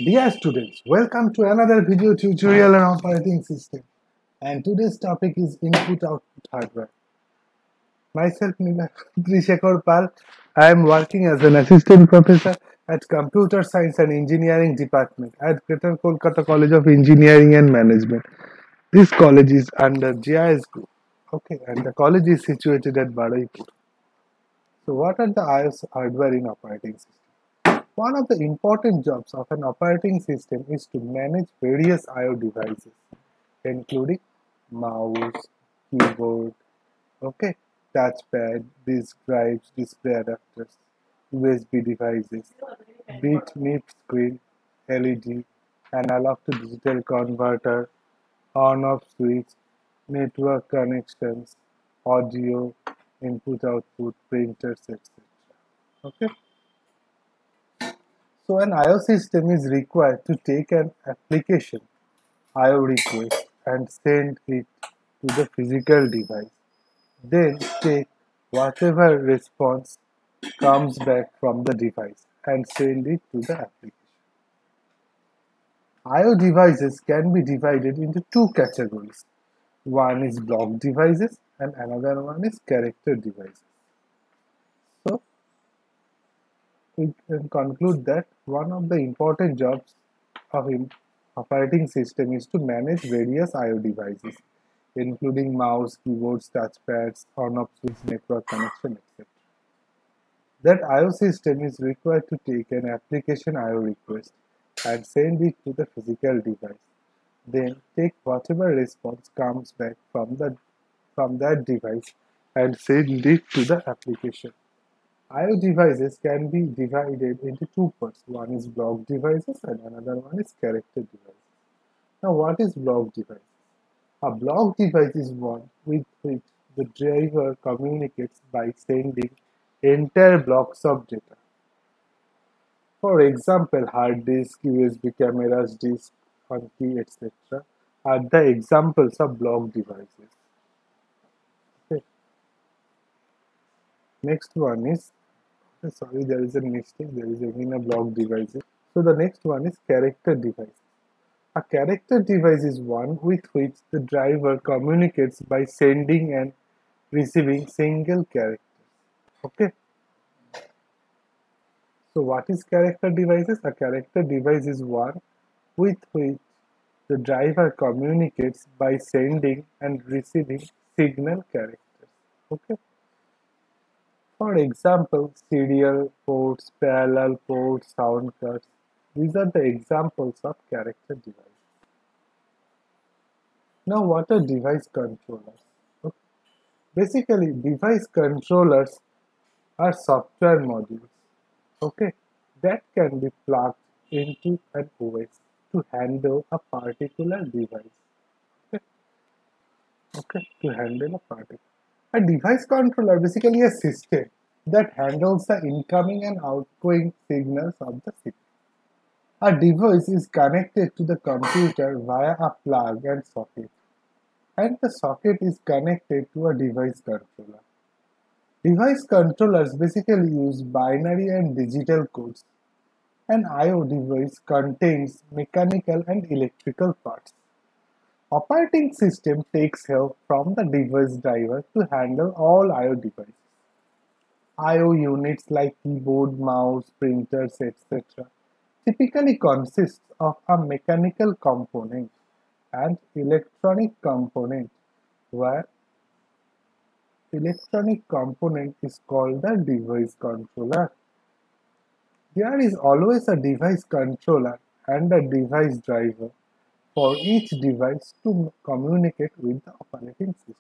Dear students, welcome to another video tutorial on operating system. And today's topic is input-output hardware. Myself, Trishekar Pal. I am working as an assistant professor at Computer Science and Engineering Department at Greater Kolkata College of Engineering and Management. This college is under GIS Group. Okay, and the college is situated at Badaipur. So, what are the IOS hardware in operating system? One of the important jobs of an operating system is to manage various I/O devices, including mouse, keyboard, okay, touchpad, disk drives, display adapters, USB devices, bit MIP screen, LED, analog to digital converter, on-off switch, network connections, audio, input-output, printers, etc. Okay. So an I/O system is required to take an application I/O request and send it to the physical device. Then take whatever response comes back from the device and send it to the application. I/O devices can be divided into two categories. One is block devices and another one is character devices. So we can conclude that one of the important jobs of an operating system is to manage various I/O devices, including mouse, keyboards, touchpads, on-off switch, network connection, etc. That I/O system is required to take an application I/O request and send it to the physical device. Then take whatever response comes back from that device and send it to the application. I/O devices can be divided into two parts. One is block devices and another one is character devices. Now, what is block device? A block device is one with which the driver communicates by sending entire blocks of data. For example, hard disk, USB cameras, disk on key, etc. are the examples of block devices. Okay. Next one is, sorry, there is a mistake, there is again a block devices. So the next one is character device. A character device is one with which the driver communicates by sending and receiving single characters. Okay. So what is character devices? A character device is one with which the driver communicates by sending and receiving signal characters. Okay. For example, serial ports, parallel ports, sound cards. These are the examples of character devices. Now, what are device controllers? Okay. Basically, device controllers are software modules, okay, that can be plugged into an OS to handle a particular device. Okay, to handle a particular. A device controller basically a system that handles the incoming and outgoing signals of the system. A device is connected to the computer via a plug and socket, and the socket is connected to a device controller. Device controllers basically use binary and digital codes. An I/O device contains mechanical and electrical parts. Operating system takes help from the device driver to handle all I/O devices. I/O units like keyboard, mouse, printers, etc. typically consist of a mechanical component and electronic component, where electronic component is called the device controller. There is always a device controller and a device driver for each device to communicate with the operating system.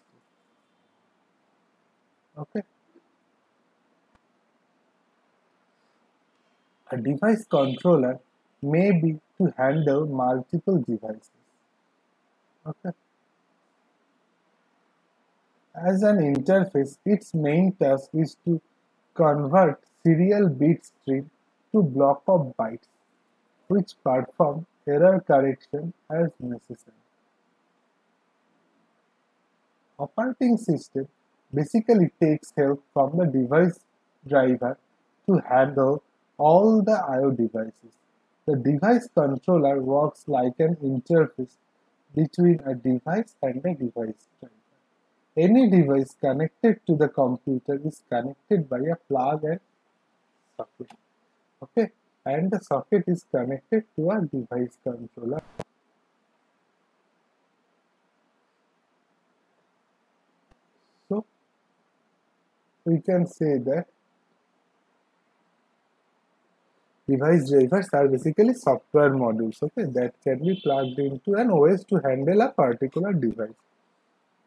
Okay. A device controller may be to handle multiple devices. Okay. As an interface, its main task is to convert serial bit stream to block of bytes, which perform error correction as necessary. Operating system basically takes help from the device driver to handle all the I/O devices. The device controller works like an interface between a device and a device driver. Any device connected to the computer is connected by a plug and socket. Okay, and the socket is connected to a device controller. So we can say that device drivers are basically software modules, okay, that can be plugged into an OS to handle a particular device.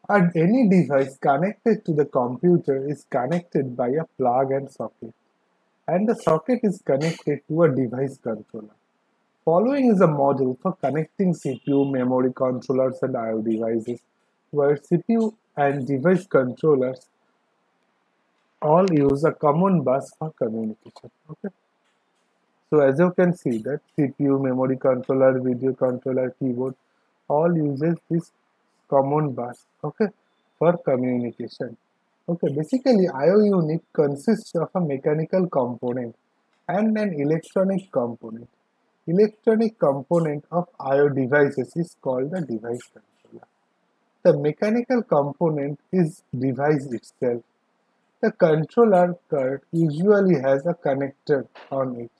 And any device connected to the computer is connected by a plug and socket, and the socket is connected to a device controller. Following is a model for connecting CPU, memory controllers, and I/O devices, where CPU and device controllers all use a common bus for communication. Okay. So as you can see that CPU, memory controller, video controller, keyboard all uses this common bus, okay, for communication. Okay, basically IO unit consists of a mechanical component and an electronic component. Electronic component of IO devices is called the device controller. The mechanical component is device itself. The controller card usually has a connector on it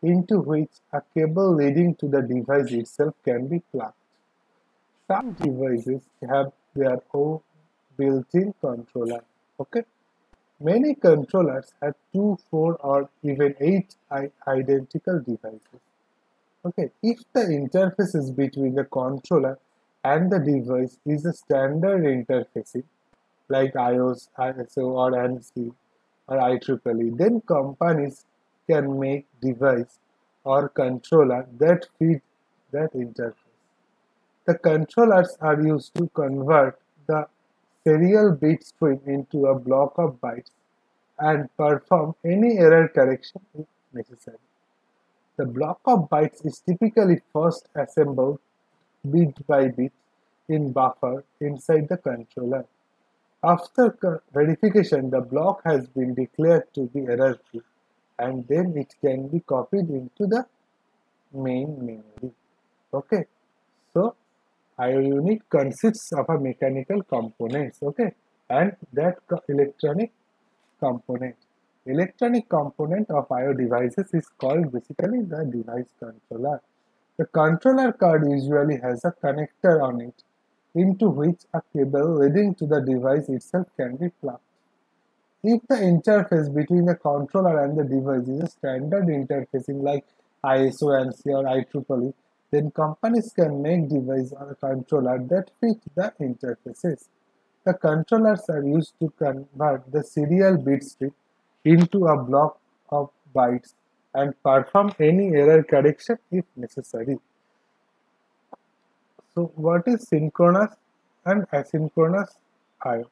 into which a cable leading to the device itself can be plugged. Some devices have their own built-in controller. Okay, many controllers have 2, 4, or even 8 identical devices. Okay, if the interface is between the controller and the device is a standard interfacing like iOS, ISO, or ANSI or IEEE, then companies can make device or controller that fit that interface. The controllers are used to convert the serial bit stream into a block of bytes and perform any error correction if necessary. The block of bytes is typically first assembled bit by bit in buffer inside the controller. After verification, the block has been declared to be error-free, and then it can be copied into the main memory. Okay, so IO unit consists of a mechanical components, okay, and that electronic component. Electronic component of IO devices is called basically the device controller. The controller card usually has a connector on it into which a cable leading to the device itself can be plugged. If the interface between the controller and the device is a standard interfacing like ISO, ANSI, or IEEE, then companies can make device or controller that fit the interfaces. The controllers are used to convert the serial bit stream into a block of bytes and perform any error correction if necessary. So what is synchronous and asynchronous I/O?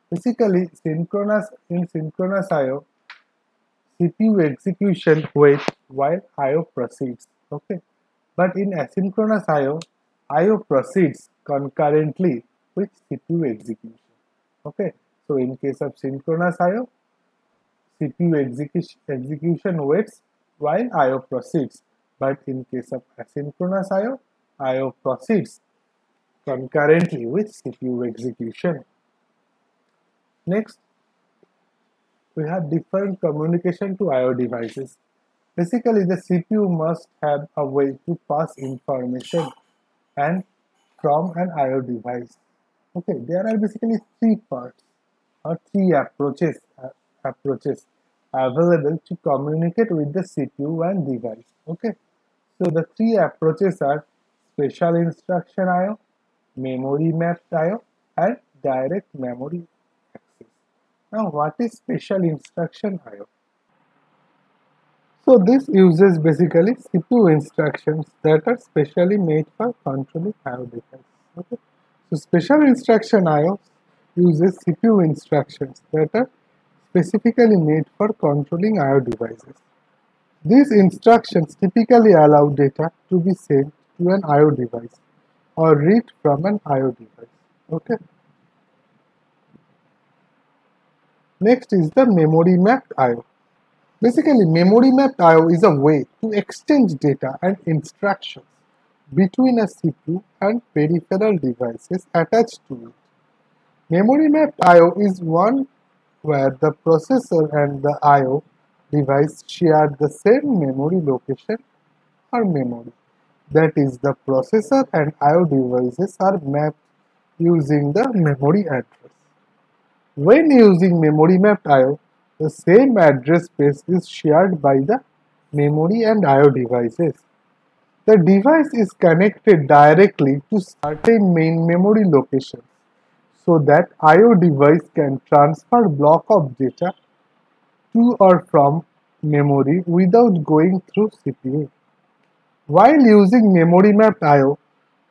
Basically, in synchronous I/O, CPU execution waits while I/O proceeds. Okay, but in asynchronous I/O proceeds concurrently with CPU execution. Okay, so in case of synchronous I/O, CPU execution waits while I/O proceeds, but in case of asynchronous I/O proceeds concurrently with CPU execution. Next, we have different communication to I/O devices. Basically, the CPU must have a way to pass information and from an I/O device. Okay, there are basically three parts or three approaches available to communicate with the CPU and device. Okay, so the three approaches are special instruction I/O, memory mapped I/O, and direct memory access. Now, what is special instruction I/O? So this uses basically CPU instructions that are specially made for controlling I/O devices. Okay. So special instruction I/O uses CPU instructions that are specifically made for controlling I/O devices. These instructions typically allow data to be sent to an I/O device or read from an I/O device. Okay. Next is the memory mapped I/O. Basically, memory mapped I/O is a way to exchange data and instructions between a CPU and peripheral devices attached to it. Memory mapped I/O is one where the processor and the I/O device share the same memory location or memory. That is, the processor and I/O devices are mapped using the memory address. When using memory mapped I/O, the same address space is shared by the memory and I/O devices. The device is connected directly to certain main memory locations so that I/O device can transfer block of data to or from memory without going through CPU. While using memory mapped I/O,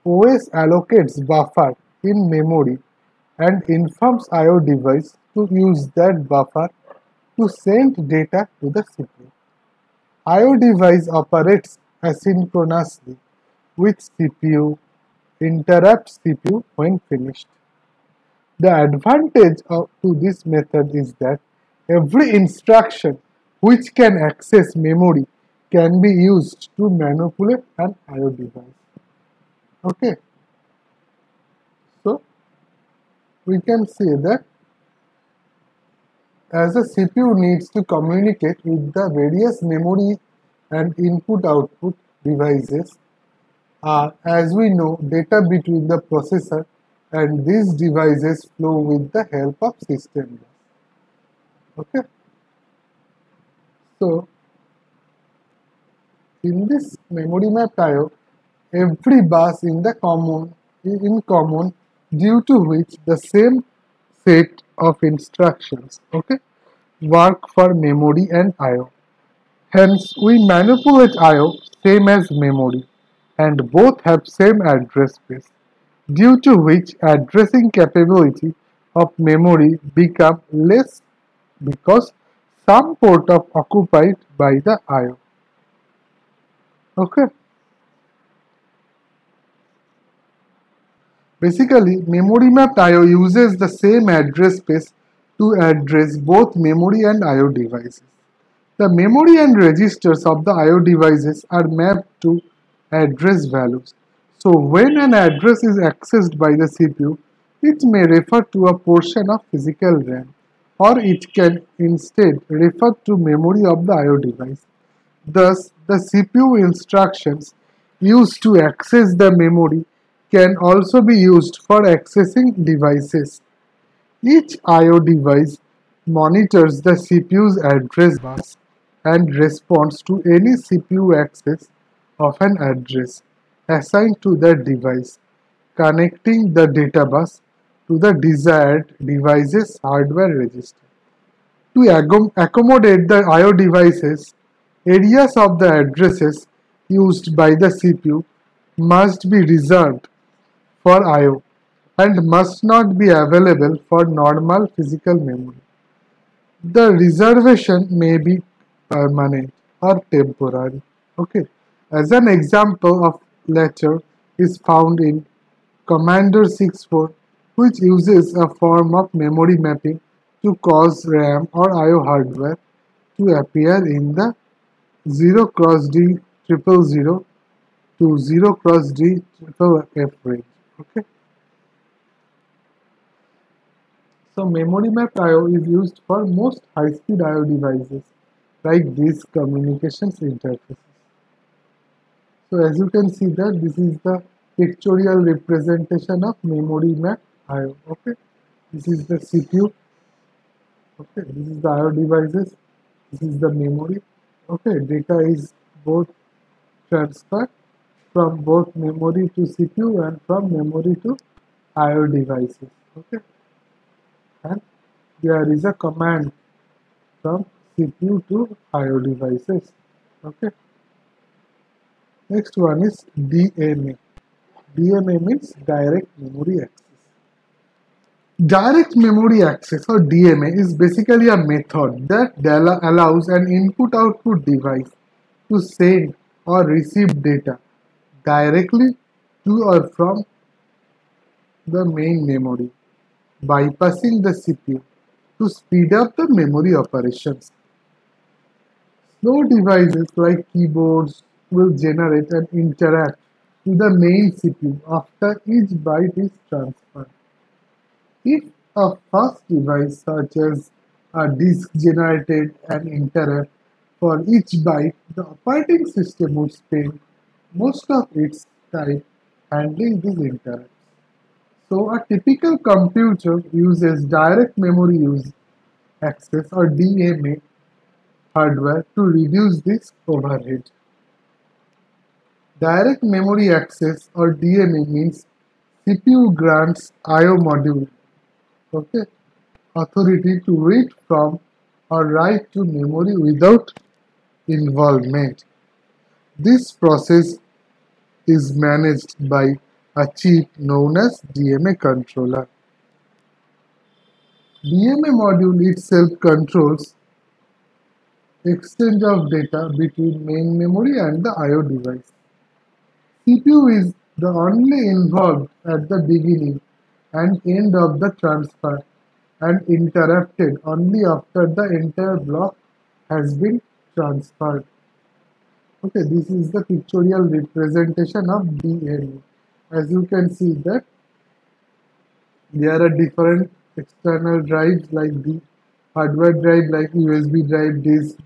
OS allocates buffer in memory and informs I/O device to use that buffer to send data to the CPU. I/O device operates asynchronously with CPU, interrupts CPU when finished. The advantage to this method is that every instruction which can access memory can be used to manipulate an I/O device. Okay, so we can say that as a CPU needs to communicate with the various memory and input-output devices, as we know, data between the processor and these devices flow with the help of system bus. Okay, so in this memory mapped I/O, every bus in common due to which the same set of instructions, okay, work for memory and I/O. Hence, we manipulate I/O same as memory and both have same address space, due to which addressing capability of memory become less because some port are occupied by the I/O. Okay. Basically, memory mapped I/O uses the same address space to address both memory and I/O devices. The memory and registers of the I/O devices are mapped to address values. So when an address is accessed by the CPU, it may refer to a portion of physical RAM, or it can instead refer to memory of the I/O device. Thus, the CPU instructions used to access the memory can also be used for accessing devices. Each I/O device monitors the CPU's address bus and responds to any CPU access of an address assigned to that device, connecting the data bus to the desired device's hardware register. To accommodate the I/O devices, areas of the addresses used by the CPU must be reserved for I/O and must not be available for normal physical memory. The reservation may be permanent or temporary. Okay. As an example of latter is found in Commander 64, which uses a form of memory mapping to cause RAM or I/O hardware to appear in the 0 cross D 000 to 0 cross D FFF range. Okay. So memory mapped I/O is used for most high-speed I/O devices like these communications interfaces. So as you can see that this is the pictorial representation of memory mapped I/O. Okay, this is the CPU. Okay, this is the I/O devices. This is the memory. Okay, data is both transferred from both memory to CPU and from memory to I/O devices. Okay, and there is a command from CPU to I/O devices. Okay. Next one is DMA. DMA means direct memory access. Direct memory access or DMA is basically a method that allows an input-output device to send or receive data directly to or from the main memory, bypassing the CPU to speed up the memory operations. No devices like keyboards will generate and interact with the main CPU after each byte is transferred. If a first device such as a disk generated an interrupt for each byte, the operating system would spend most of its time handling these interrupts. So a typical computer uses direct memory use access or DMA hardware to reduce this overhead. Direct memory access or DMA means CPU grants IO module, okay, authority to read from or write to memory without involvement. This process is managed by a chip known as DMA controller. DMA module itself controls exchange of data between main memory and the IO device. CPU is the only involved at the beginning and end of the transfer and interrupted only after the entire block has been transferred. Okay, this is the pictorial representation of DMA. As you can see that there are different external drives like the hardware drive like USB drive, disk,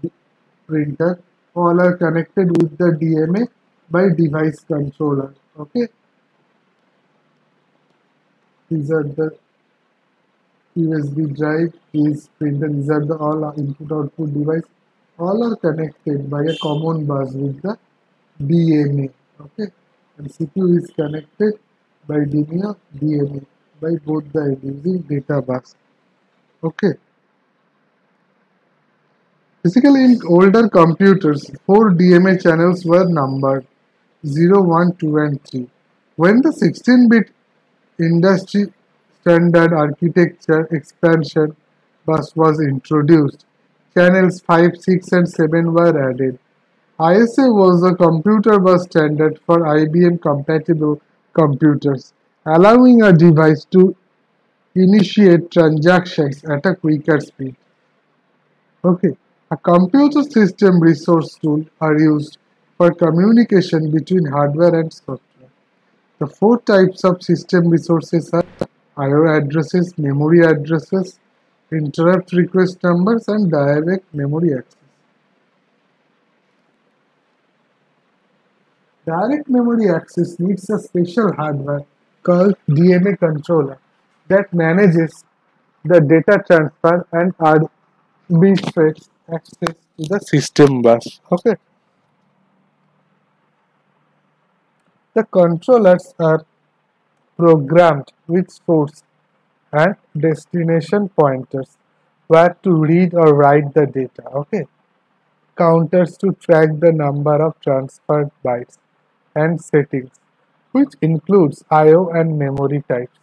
printer, all are connected with the DMA by device controller. Okay, these are the USB drive, disk, printer, these are the all input output device. All are connected by a common bus with the DMA. Okay, and CPU is connected by DMA by both the end using data bus. Okay. Basically, in older computers, 4 DMA channels were numbered 0, 1, 2, and 3. When the 16-bit industry standard architecture expansion bus was introduced, channels 5, 6, and 7 were added. ISA was a computer bus standard for IBM compatible computers, allowing a device to initiate transactions at a quicker speed. Okay, a computer system resource tool are used for communication between hardware and software. The 4 types of system resources are IO addresses, memory addresses, interrupt request numbers, and direct memory access. Direct memory access needs a special hardware called DMA controller that manages the data transfer and arbitrates access to the system bus. Okay, the controllers are programmed with source and destination pointers where to read or write the data. Okay, counters to track the number of transferred bytes and settings, which includes IO and memory types,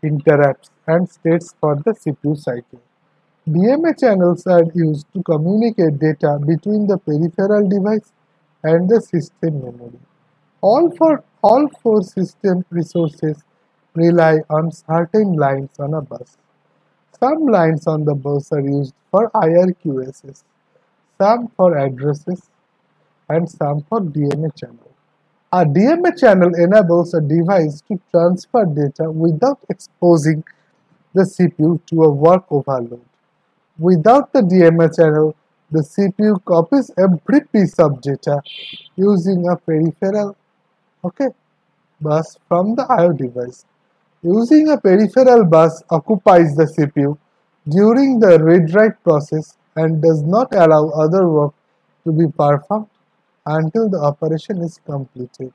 interrupts, and states for the CPU cycle. DMA channels are used to communicate data between the peripheral device and the system memory. All 4 system resources rely on certain lines on a bus. Some lines on the bus are used for IRQSs, some for addresses, and some for DMA channel. A DMA channel enables a device to transfer data without exposing the CPU to a work overload. Without the DMA channel, the CPU copies every piece of data using a peripheral, okay, bus from the IO device. Using a peripheral bus occupies the CPU during the read-write process and does not allow other work to be performed until the operation is completed.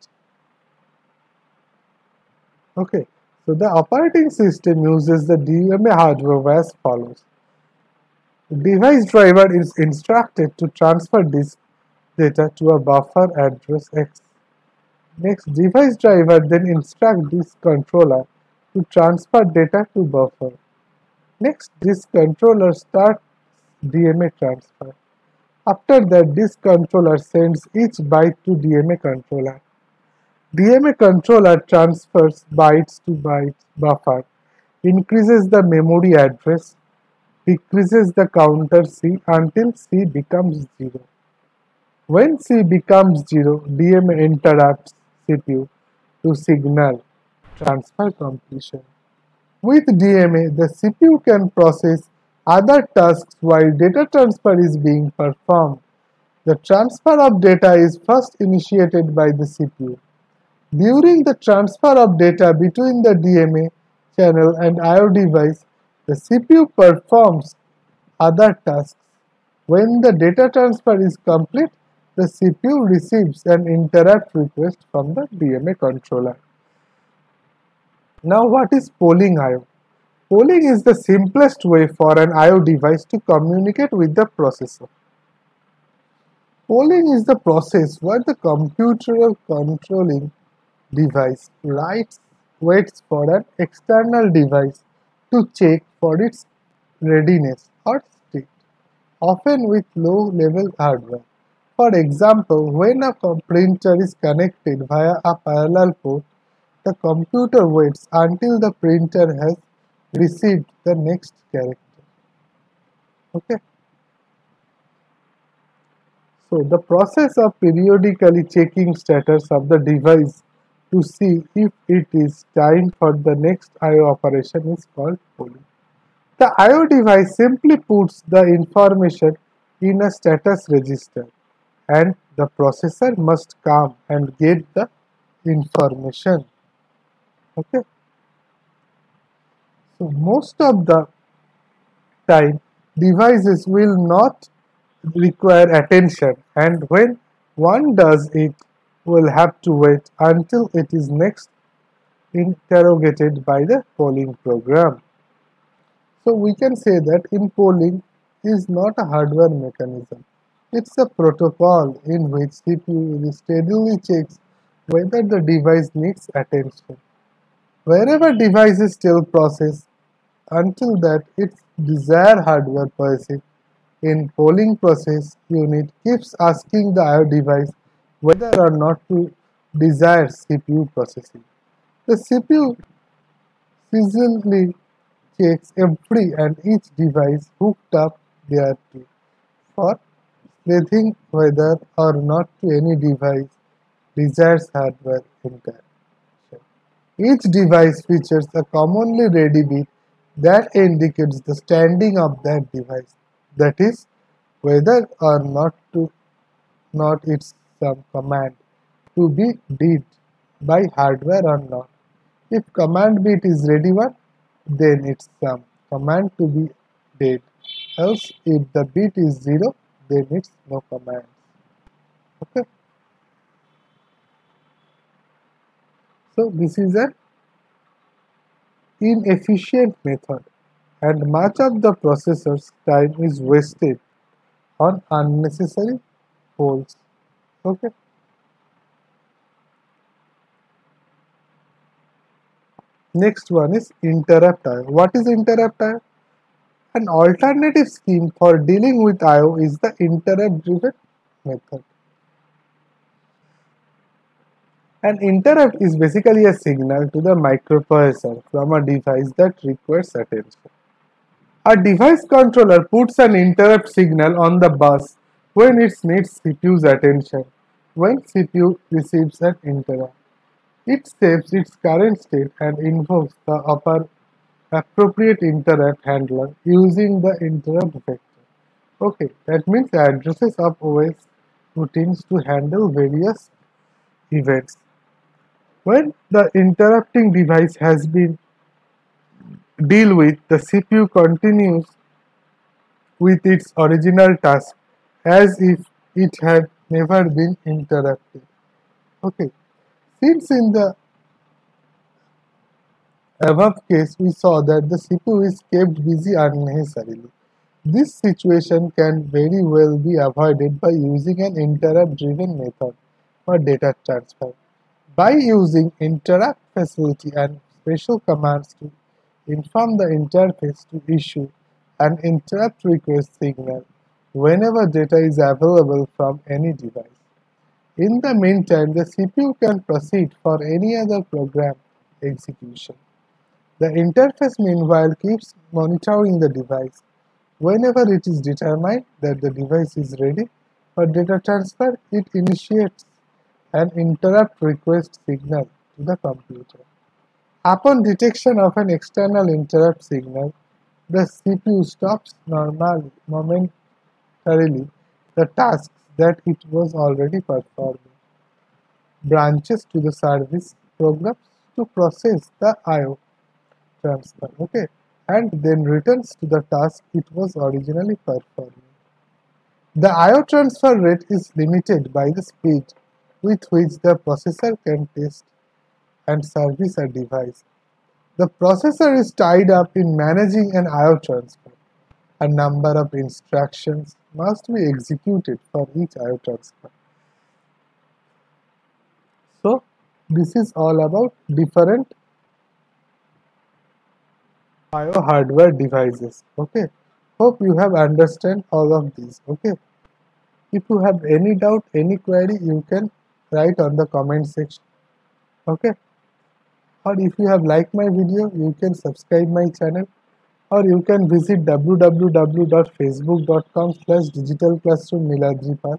Okay, so the operating system uses the DMA hardware as follows. The device driver is instructed to transfer this data to a buffer address X. Next, device driver then instructs this controller to transfer data to buffer. Next, this controller starts DMA transfer. After that, this controller sends each byte to DMA controller. DMA controller transfers bytes to byte buffer, increases the memory address, decreases the counter C until C becomes 0. When C becomes 0, DMA interrupts CPU to signal transfer completion. With DMA, the CPU can process other tasks while data transfer is being performed. The transfer of data is first initiated by the CPU. During the transfer of data between the DMA channel and I/O device, the CPU performs other tasks. When the data transfer is complete, the CPU receives an interrupt request from the DMA controller. Now, what is polling I/O? Polling is the simplest way for an I/O device to communicate with the processor. Polling is the process where the computer controlling device waits for an external device to check for its readiness or state, often with low-level hardware. For example, when a printer is connected via a parallel port, the computer waits until the printer has received the next character. Okay. So the process of periodically checking status of the device to see if it is time for the next I/O operation is called polling. The I/O device simply puts the information in a status register and the processor must come and get the information. Okay. So most of the time devices will not require attention, and when one does it will have to wait until it is next interrogated by the polling program. So we can say that in polling is not a hardware mechanism. It's a protocol in which CPU steadily checks whether the device needs attention. Wherever device is still processed until that its desired hardware perceived in polling process unit keeps asking the I/O device whether or not to desire CPU processing. The CPU seasonally checks every and each device hooked up thereto for sleuthing whether or not to any device desires hardware interaction. Each device features a commonly ready bit that indicates the standing of that device, that is, whether or not it's some command to be did by hardware or not. If command bit is ready one, then it's some command to be did. Else, if the bit is 0, then it's no command. Okay. So this is an inefficient method, and much of the processor's time is wasted on unnecessary polls. Okay. Next one is interrupt I/O. What is interrupt I/O? An alternative scheme for dealing with I/O is the interrupt driven method. An interrupt is basically a signal to the microprocessor from a device that requires attention. A device controller puts an interrupt signal on the bus when it needs CPU's attention. When CPU receives an interrupt, it saves its current state and invokes the appropriate interrupt handler using the interrupt vector. Okay, that means the addresses of OS routines to handle various events. When the interrupting device has been dealt with, the CPU continues with its original task as if it had never been interrupted. Okay, since in the above case we saw that the CPU is kept busy unnecessarily, this situation can very well be avoided by using an interrupt driven method for data transfer. By using interrupt facility and special commands to inform the interface to issue an interrupt request signal whenever data is available from any device. In the meantime, the CPU can proceed for any other program execution. The interface meanwhile keeps monitoring the device. Whenever it is determined that the device is ready, For data transfer, it initiates an interrupt request signal to the computer. Upon detection of an external interrupt signal, the CPU stops momentarily the tasks that it was already performing, branches to the service programs to process the I/O transfer, okay, and then returns to the task it was originally performing. The I/O transfer rate is limited by the speed with which the processor can test and service a device. The processor is tied up in managing an I/O transfer. A number of instructions must be executed for each I/O transfer. So, this is all about different I/O hardware devices. Okay. Hope you have understand all of these. Okay. If you have any doubt, any query, you can write on the comment section. Okay. Or if you have liked my video, you can subscribe my channel, or you can visit www.facebook.com/digitalclassroom Niladripal,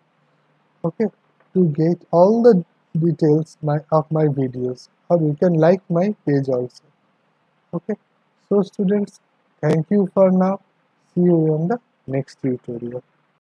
okay, to get all the details of my videos, or you can like my page also. Okay. So students, thank you for now. See you on the next tutorial.